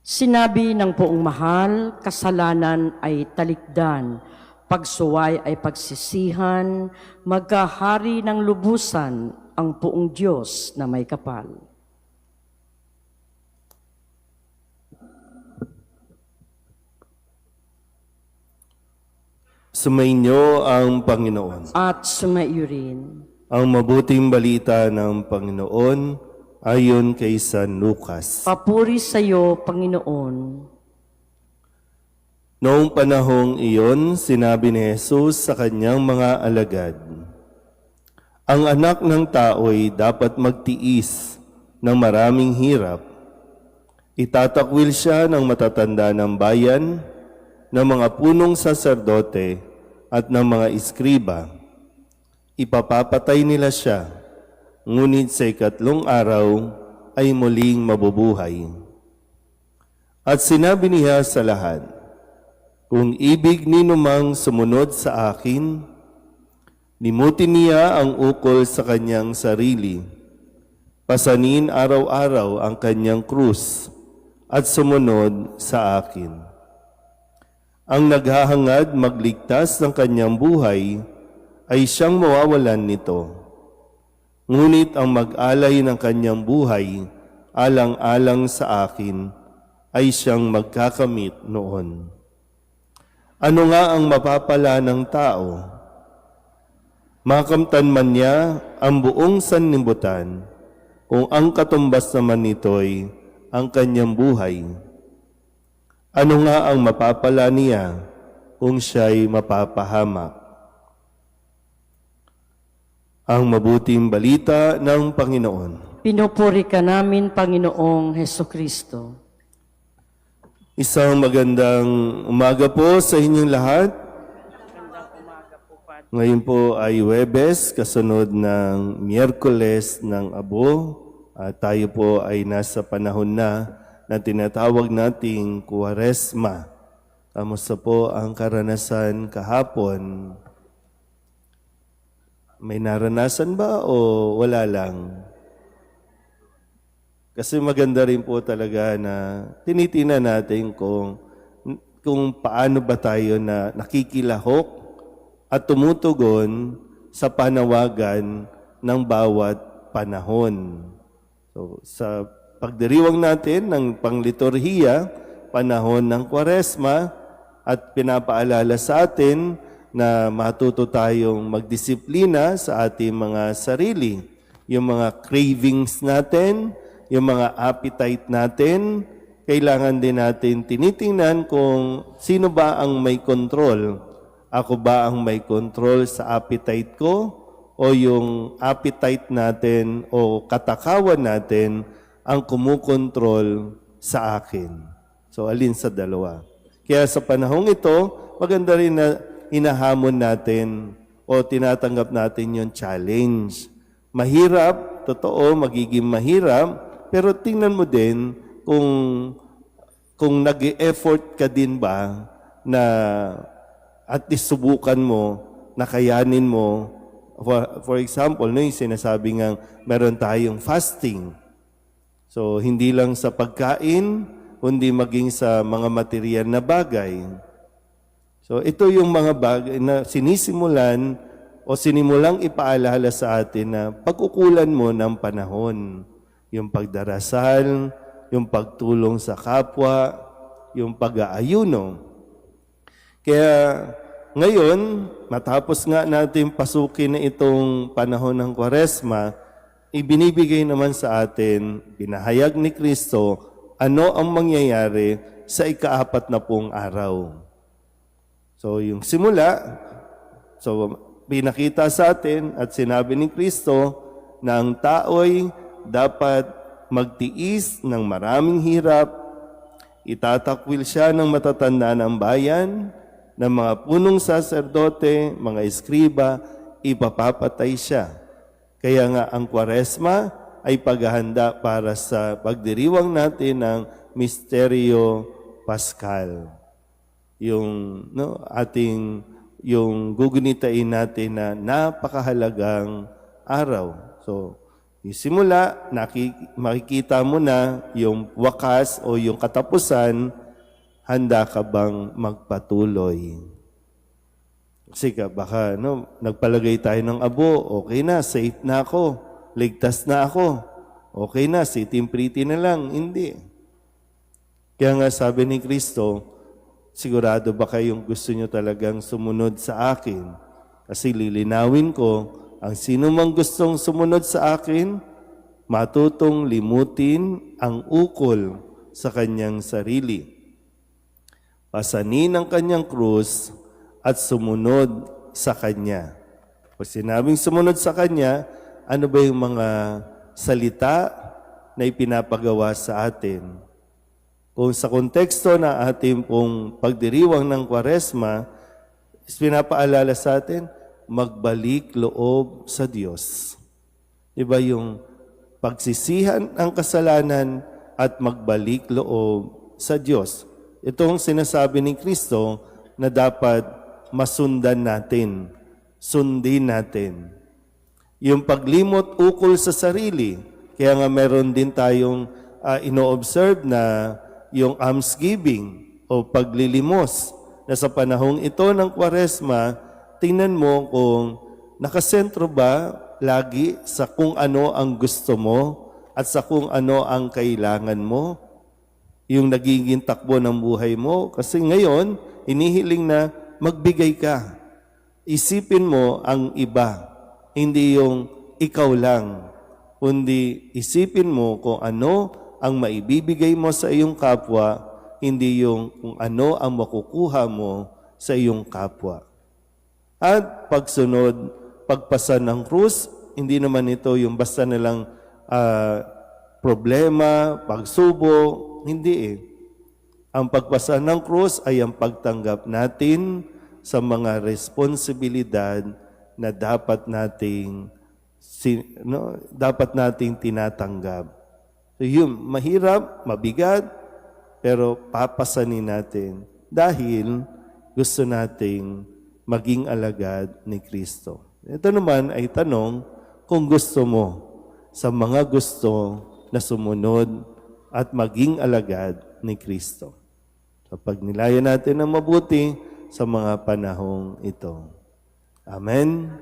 Sinabi ng poong mahal, kasalanan ay talikdan, pagsuway ay pagsisihan, magkahari ng lubusan ang poong Diyos na may kapal. Sumainyo ang Panginoon. At sumaiyo rin. Ang mabuting balita ng Panginoon ayon kay San Lucas. Papuri sa iyo, Panginoon. Noong panahong iyon, sinabi ni Jesus sa kanyang mga alagad, ang anak ng tao'y dapat magtiis ng maraming hirap. Itatakwil siya ng matatanda ng bayan, ng mga punong saserdote at ng mga iskriba. Ipapapatay nila siya, ngunit sa ikatlong araw ay muling mabubuhay. At sinabi niya sa lahat, kung ibig ninumang sumunod sa akin, limutin niya ang ukol sa kanyang sarili, pasanin araw-araw ang kanyang krus, at sumunod sa akin. Ang naghahangad magligtas ng kanyang buhay ay siyang mawawalan nito. Ngunit ang mag-alay ng kanyang buhay alang-alang sa akin ay siyang magkakamit noon. Ano nga ang mapapala ng tao? Makamtan man niya ang buong sanlibutan kung ang katumbas naman nito'y ang kanyang buhay. Ano nga ang mapapala niya kung siya'y mapapahamak? Ang mabuting balita ng Panginoon. Pinupuri ka namin, Panginoong Hesukristo. Isang magandang umaga po sa inyong lahat. Ngayon po ay Huwebes, kasunod ng Miyerkules ng Abo. Tayo po ay nasa panahon na tinatawag nating Kuwaresma. Kamusta po ang karanasan kahapon? May naranasan ba o wala lang? Kasi maganda rin po talaga na tinitingnan natin kung paano ba tayo na nakikilahok at tumutugon sa panawagan ng bawat panahon. So, sa pagdiriwang natin ng pangliturhiya, panahon ng Kwaresma, at pinapaalala sa atin na matuto tayong magdisiplina sa ating mga sarili. Yung mga cravings natin, yung mga appetite natin, kailangan din natin tinitingnan kung sino ba ang may control. Ako ba ang may control sa appetite ko o yung appetite natin o katakawan natin ang kumukontrol sa akin. So, alin sa dalawa? Kaya sa panahong ito, maganda rin na hinahamon natin o tinatanggap natin yung challenge. Mahirap, totoo, magiging mahirap, pero tingnan mo din kung nag-e-effort ka din ba na at least subukan mo, nakayanin mo. For example, no, yung sinasabi nga, meron tayong fasting. So, hindi lang sa pagkain, kundi maging sa mga material na bagay. So, ito yung mga bagay na sinisimulan o sinimulang ipaalala sa atin na pagkukulan mo ng panahon. Yung pagdarasal, yung pagtulong sa kapwa, yung pag-aayuno. Kaya ngayon, matapos nga natin pasukin na itong panahon ng Kwaresma, ibinibigay naman sa atin, pinahayag ni Kristo, ano ang mangyayari sa ika-40 araw. So, yung simula, pinakita sa atin at sinabi ni Kristo na ang tao'y dapat magtiis ng maraming hirap, itatakwil siya ng matatanda ng bayan, ng mga punong saserdote, mga iskriba, ipapapatay siya. Kaya nga ang Kwaresma ay paghahanda para sa pagdiriwang natin ng Misteryo Paschal. Yung yung gugunitain natin na napakahalagang araw. So, Yung simula, makikita mo na yung wakas o yung katapusan, handa ka bang magpatuloy? Kasi baka nagpalagay tayo ng abo, okay na, safe na ako, ligtas na ako, okay na, sitting pretty na lang. Hindi. Kaya nga sabi ni Kristo, sigurado ba kayong gusto nyo talagang sumunod sa akin? Kasi lilinawin ko, ang sino mang gustong sumunod sa akin, matutong limutin ang ukol sa kanyang sarili. Pasanin ang kanyang krus at sumunod sa kanya. Pag sinabing sumunod sa kanya, ano ba yung mga salita na ipinapagawa sa atin? Kung sa konteksto na ating pong pagdiriwang ng Kwaresma, pinapaalala sa atin, magbalik loob sa Diyos. Diba yung pagsisihan ang kasalanan at magbalik loob sa Diyos. Itong sinasabi ni Kristo na dapat masundan natin, sundin natin. Yung paglimot ukol sa sarili, kaya nga meron din tayong ino-observe na yung almsgiving o paglilimos na sa panahong ito ng Kwaresma, tingnan mo kung nakasentro ba lagi sa kung ano ang gusto mo at sa kung ano ang kailangan mo, yung nagiging takbo ng buhay mo. Kasi ngayon, inihiling na magbigay ka. Isipin mo ang iba, hindi yung ikaw lang, kundi isipin mo kung ano ang maibibigay mo sa iyong kapwa, hindi yung kung ano ang makukuha mo sa iyong kapwa. At pagsunod, pagpasan ng krus, hindi naman ito yung basta nilang problema, pagsubo, hindi eh. Ang pagpasan ng krus ay ang pagtanggap natin sa mga responsibilidad na dapat nating tinatanggap. So yun, mahirap, mabigat, pero papasanin natin dahil gusto nating maging alagad ni Kristo. Ito naman ay tanong kung gusto mo sa mga gusto na sumunod at maging alagad ni Kristo. So pagnilayan natin ng mabuti sa mga panahong ito. Amen.